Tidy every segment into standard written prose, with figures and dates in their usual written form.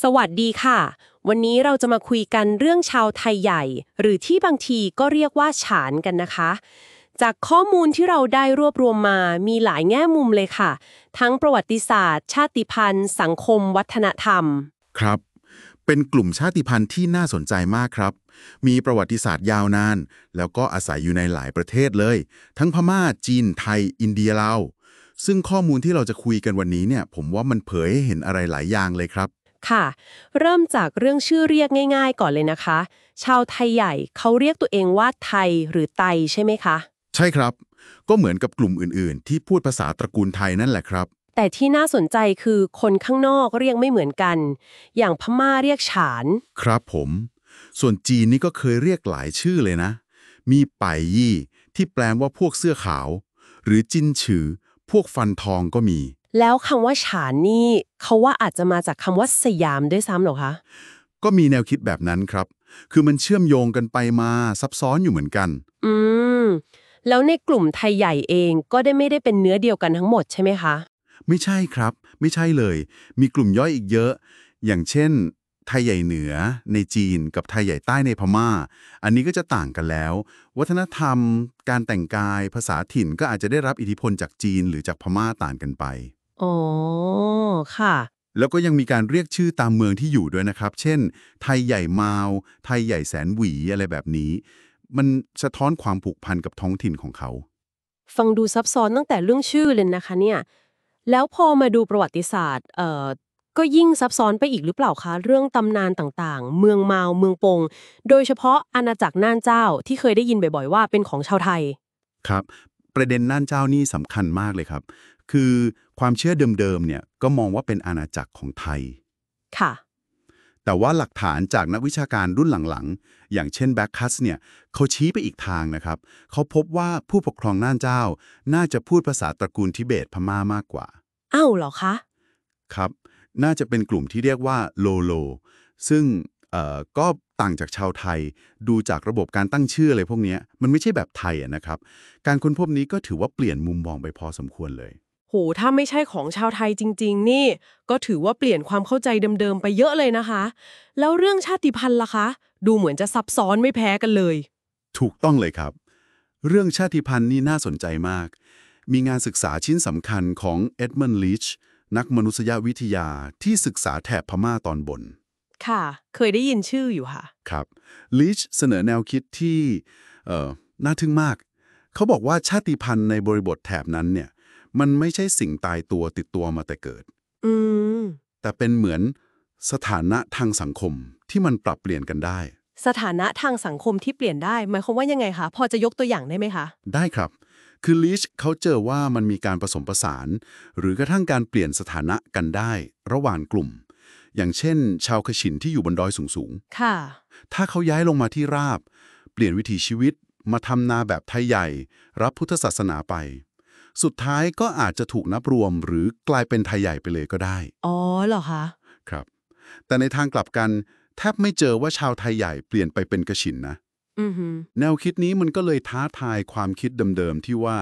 สวัสดีค่ะวันนี้เราจะมาคุยกันเรื่องชาวไทยใหญ่หรือที่บางทีก็เรียกว่าฉานกันนะคะจากข้อมูลที่เราได้รวบรวมมามีหลายแง่มุมเลยค่ะทั้งประวัติศาสตร์ชาติพันธุ์สังคมวัฒนธรรมครับเป็นกลุ่มชาติพันธุ์ที่น่าสนใจมากครับมีประวัติศาสตร์ยาวนานแล้วก็อาศัยอยู่ในหลายประเทศเลยทั้งพม่าจีนไทยอินเดียลาวซึ่งข้อมูลที่เราจะคุยกันวันนี้เนี่ยผมว่ามันเผยให้เห็นอะไรหลายอย่างเลยครับค่ะเริ่มจากเรื่องชื่อเรียกง่ายๆก่อนเลยนะคะชาวไทยใหญ่เขาเรียกตัวเองว่าไทยหรือไตใช่ไหมคะใช่ครับก็เหมือนกับกลุ่มอื่นๆที่พูดภาษาตระกูลไทยนั่นแหละครับแต่ที่น่าสนใจคือคนข้างนอกเรียกไม่เหมือนกันอย่างพม่าเรียกฉาน ครับผมส่วนจีนนี่ก็เคยเรียกหลายชื่อเลยนะมีป่ายยี่ที่แปลว่าพวกเสื้อขาวหรือจินฉือพวกฟันทองก็มี แล้วคำว่าฉานนี่เขาว่าอาจจะมาจากคำว่าสยามด้วยซ้ำเหรอคะก็มีแนวคิดแบบนั้นครับ คือมันเชื่อมโยงกันไปมาซับซ้อนอยู่เหมือนกัน อืมแล้วในกลุ่มไทยใหญ่เองก็ไม่ได้เป็นเนื้อเดียวกันทั้งหมดใช่ไหมคะไม่ใช่ครับ ไม่ใช่เลย มีกลุ่มย่อยอีกเยอะ อย่างเช่น ไทยใหญ่เหนือในจีนกับไทยใหญ่ใต้ในพม่า อันนี้ก็จะต่างกันแล้ว วัฒนธรรม การแต่งกาย ภาษาถิ่นก็อาจจะได้รับอิทธิพลจากจีนหรือจากพม่าต่างกันไป อ๋อค่ะแล้วก็ยังมีการเรียกชื่อตามเมืองที่อยู่ด้วยนะครับ เช่น ไทยใหญ่มาว ไทยใหญ่แสนหวีอะไรแบบนี้ มันสะท้อนความผูกพันกับท้องถิ่นของเขา ฟังดูซับซ้อนตั้งแต่เรื่องชื่อเลยนะคะเนี่ยแล้วพอมาดูประวัติศาสตร์ก็ยิ่งซับซ้อนไปอีกหรือเปล่าคะเรื่องตำนานต่างๆเมืองมาวเมืองปงโดยเฉพาะอาณาจักรน่านเจ้าที่เคยได้ยินบ่อยๆว่าเป็นของชาวไทยครับประเด็นน่านเจ้านี่สำคัญมากเลยครับคือความเชื่อเดิมๆเนี่ยก็มองว่าเป็นอาณาจักรของไทยค่ะแต่ว่าหลักฐานจากนักวิชาการรุ่นหลังๆอย่างเช่นแบ็คคัสเนี่ยเขาชี้ไปอีกทางนะครับเขาพบว่าผู้ปกครองน่านเจ้าน่าจะพูดภาษาตระกูลทิเบตพม่ามากกว่าอ้าวเหรอคะ ครับน่าจะเป็นกลุ่มที่เรียกว่าโลโลซึ่งก็ต่างจากชาวไทยดูจากระบบการตั้งชื่ออะไรพวกเนี้ยมันไม่ใช่แบบไทยอะนะครับการค้นพบนี้ก็ถือว่าเปลี่ยนมุมมองไปพอสมควรเลย โหถ้าไม่ใช่ของชาวไทยจริงๆนี่ก็ถือว่าเปลี่ยนความเข้าใจเดิมๆไปเยอะเลยนะคะแล้วเรื่องชาติพันธุ์ล่ะคะดูเหมือนจะซับซ้อนไม่แพ้กันเลยถูกต้องเลยครับ เรื่องชาติพันธุ์นี่น่าสนใจมาก มีงานศึกษาชิ้นสำคัญของเอ็ดมันด์ลีชนักมนุษยวิทยาที่ศึกษาแถบพม่าตอนบนค่ะเคยได้ยินชื่ออยู่ค่ะครับลีชเสนอแนวคิดที่เอ่อน่าทึ่งมาก เขาบอกว่าชาติพันธุ์ในบริบทแถบนั้นเนี่ยมันไม่ใช่สิ่งตายตัวติดตัวมาแต่เกิด อืมแต่เป็นเหมือนสถานะทางสังคมที่มันปรับเปลี่ยนกันได้ สถานะทางสังคมที่เปลี่ยนได้หมายความว่ายังไงคะพอจะยกตัวอย่างได้ไหมคะได้ครับ คือลิชเขาเจอว่ามันมีการผสมผสาน หรือกระทั่งการเปลี่ยนสถานะกันได้ระหว่างกลุ่ม อย่างเช่นชาวขชินที่อยู่บนดอยสูงค่ะๆถ้าเขาย้ายลงมาที่ราบ เปลี่ยนวิถีชีวิตมาทำนาแบบไทยใหญ่ รับพุทธศาสนาไป สุดท้ายก็อาจจะถูกนับรวมหรือกลายเป็นไทยใหญ่ไปเลยก็ได้ อ๋อเหรอคะครับแต่ในทางกลับกันแทบไม่เจอว่าชาวไทยใหญ่เปลี่ยนไปเป็นกฉินนะ อือฮึ แนวคิดนี้มันก็เลยท้าทายความคิดเดิมๆที่ว่า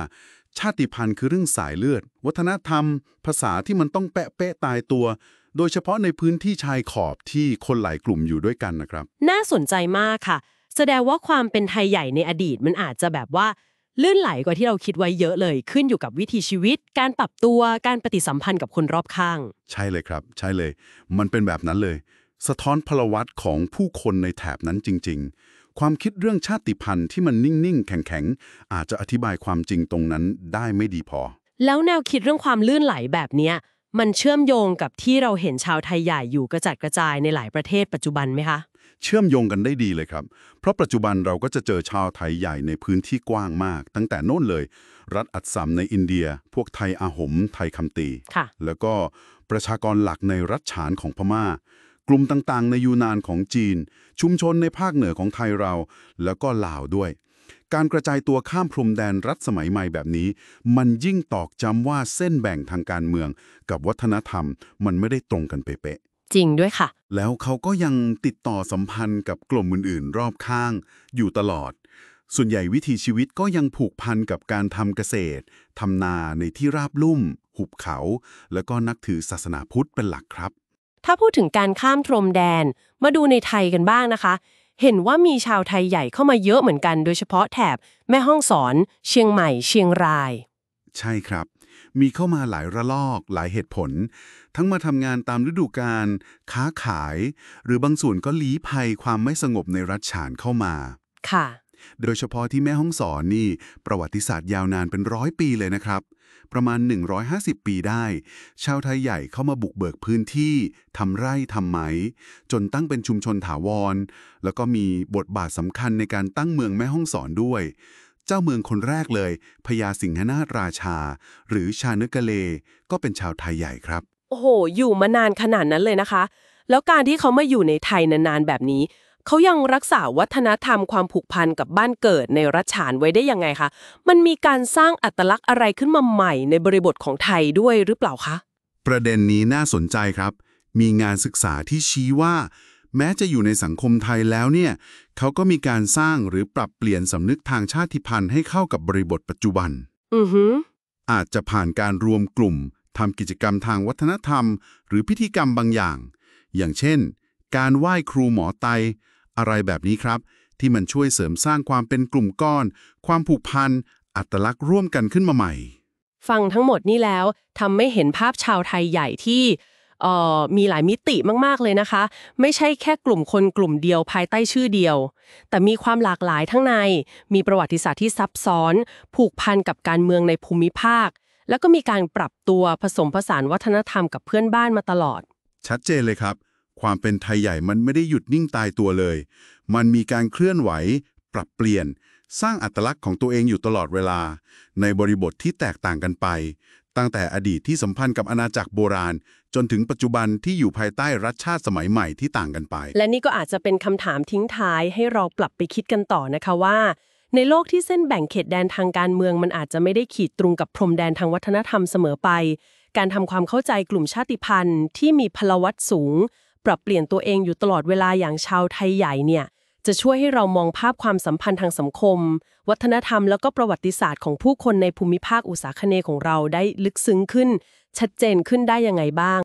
ชาติพันธุ์คือเรื่องสายเลือด วัฒนธรรม ภาษาที่มันต้องเป๊ะๆตายตัว โดยเฉพาะในพื้นที่ชายขอบที่คนหลายกลุ่มอยู่ด้วยกันนะครับ น่าสนใจมากค่ะแสดงว่าความเป็นไทยใหญ่ในอดีตมันอาจจะแบบว่าลื่นไหลกว่าที่เราคิดไว้เยอะเลยขึ้นอยู่กับวิถีชีวิตการปรับตัวการปฏิสัมพันธ์กับคนรอบข้างใช่เลยครับใช่เลยมันเป็นแบบนั้นเลย สะท้อนพลวัตของผู้คนในแถบนั้นจริงๆ ความคิดเรื่องชาติพันธุ์ที่มันนิ่งๆแข็งๆอาจจะอธิบายความจริงตรงนั้นได้ไม่ดีพอ แล้วแนวคิดเรื่องความลื่นไหลแบบเนี้ยมันเชื่อมโยงกับที่เราเห็นชาวไทยใหญ่อยู่กระจัดกระจายในหลายประเทศปัจจุบันไหมคะเชื่อมโยงกันได้ดีเลยครับ เพราะปัจจุบันเราก็จะเจอชาวไทยใหญ่ในพื้นที่กว้างมาก ตั้งแต่โน่นเลย รัฐอัสสัมในอินเดีย พวกไทยอาหมไทยคำตี ค่ะแล้วก็ประชากรหลักในรัฐฉานของพม่า กลุ่มต่างๆในยูนานของจีน ชุมชนในภาคเหนือของไทยเรา แล้วก็ลาวด้วย การกระจายตัวข้ามพรมแดนรัฐสมัยใหม่แบบนี้ มันยิ่งตอกย้ำว่าเส้นแบ่งทางการเมืองกับวัฒนธรรมมันไม่ได้ตรงกันเป๊ะ จริงด้วยค่ะแล้วเขาก็ยังติดต่อสัมพันธ์กับกลุ่มอื่นๆรอบข้างอยู่ตลอด ส่วนใหญ่วิถีชีวิตก็ยังผูกพันกับการทำเกษตร ทำนาในที่ราบลุ่ม หุบเขา แล้วก็นับถือศาสนาพุทธเป็นหลักครับ ถ้าพูดถึงการข้ามพรมแดนมาดูในไทยกันบ้างนะคะ เห็นว่ามีชาวไทยใหญ่เข้ามาเยอะเหมือนกันโดยเฉพาะแถบแม่ฮ่องสอนเชียงใหม่เชียงรายใช่ครับ มีเข้ามาหลายระลอกหลายเหตุผล ทั้งมาทำงานตามฤดูกาลค้าขาย หรือบางส่วนก็ลี้ภัยความไม่สงบในรัฐฉานเข้ามาค่ะโดยเฉพาะที่แม่ฮ่องสอนนี่ประวัติศาสตร์ยาวนานเป็น100 ปีเลยนะครับ ประมาณ150 ปีได้ ชาวไทยใหญ่เข้ามาบุกเบิกพื้นที่ทำไร่ทำไหมจนตั้งเป็นชุมชนถาวร แล้วก็มีบทบาทสำคัญในการตั้งเมืองแม่ฮ่องสอนด้วย เจ้าเมืองคนแรกเลยพญาสิงหนาถราชา หรือชานึกกะเลก็เป็นชาวไทยใหญ่ครับโอ้โหอยู่มานานขนาดนั้นเลยนะคะแล้วการที่เขามาอยู่ในไทยนานๆแบบนี้เขายังรักษาวัฒนธรรมความผูกพันกับบ้านเกิดในรัฐฉานไว้ได้ยังไงคะมันมีการสร้างอัตลักษณ์อะไรขึ้นมาใหม่ในบริบทของไทยด้วยหรือเปล่าคะประเด็นนี้น่าสนใจครับ มีงานศึกษาที่ชี้ว่า แม้จะอยู่ในสังคมไทยแล้วเนี่ยเขาก็มีการสร้างหรือปรับเปลี่ยนสำนึกทางชาติพันธุ์ให้เข้ากับบริบทปัจจุบันอาจจะผ่านการรวมกลุ่มทำกิจกรรมทางวัฒนธรรม หรือพิธีกรรมบางอย่าง อย่างเช่น การไหว้ครูหมอไตอะไรแบบนี้ครับ ที่มันช่วยเสริมสร้างความเป็นกลุ่มก้อน ความผูกพันอัตลักษณ์ร่วมกันขึ้นมาใหม่ฟังทั้งหมดนี้แล้วทำให้เห็นภาพชาวไทยใหญ่ที่มีหลายมิติมากๆเลยนะคะไม่ใช่แค่กลุ่มคนกลุ่มเดียวภายใต้ชื่อเดียวแต่มีความหลากหลายทั้งในมีประวัติศาสตร์ที่ซับซ้อนผูกพันกับการเมืองในภูมิภาคแล้วก็มีการปรับตัวผสมผสานวัฒนธรรมกับเพื่อนบ้านมาตลอดชัดเจนเลยครับความเป็นไทยใหญ่มันไม่ได้หยุดนิ่งตายตัวเลยมันมีการเคลื่อนไหวปรับเปลี่ยนสร้างอัตลักษณ์ของตัวเองอยู่ตลอดเวลาในบริบทที่แตกต่างกันไปตั้งแต่อดีตที่สัมพันธ์กับอาณาจักรโบราณจนถึงปัจจุบันที่อยู่ภายใต้รัฐชาติสมัยใหม่ที่ต่างกันไปและนี่ก็อาจจะเป็นคำถามทิ้งท้ายให้เรากลับไปคิดกันต่อนะคะว่าในโลกที่เส้นแบ่งเขตแดนทางการเมืองมันอาจจะไม่ได้ขีดตรงกับพรมแดนทางวัฒนธรรมเสมอไปการทำความเข้าใจกลุ่มชาติพันธุ์ที่มีพลวัตสูงปรับเปลี่ยนตัวเองอยู่ตลอดเวลาอย่างชาวไทยใหญ่เนี่ยจะช่วยให้เรามองภาพความสัมพันธ์ทางสังคมวัฒนธรรมแล้วก็ประวัติศาสตร์ของผู้คนในภูมิภาคอุษาคเนย์ของเราได้ลึกซึ้งขึ้นชัดเจนขึ้นได้ยังไงบ้าง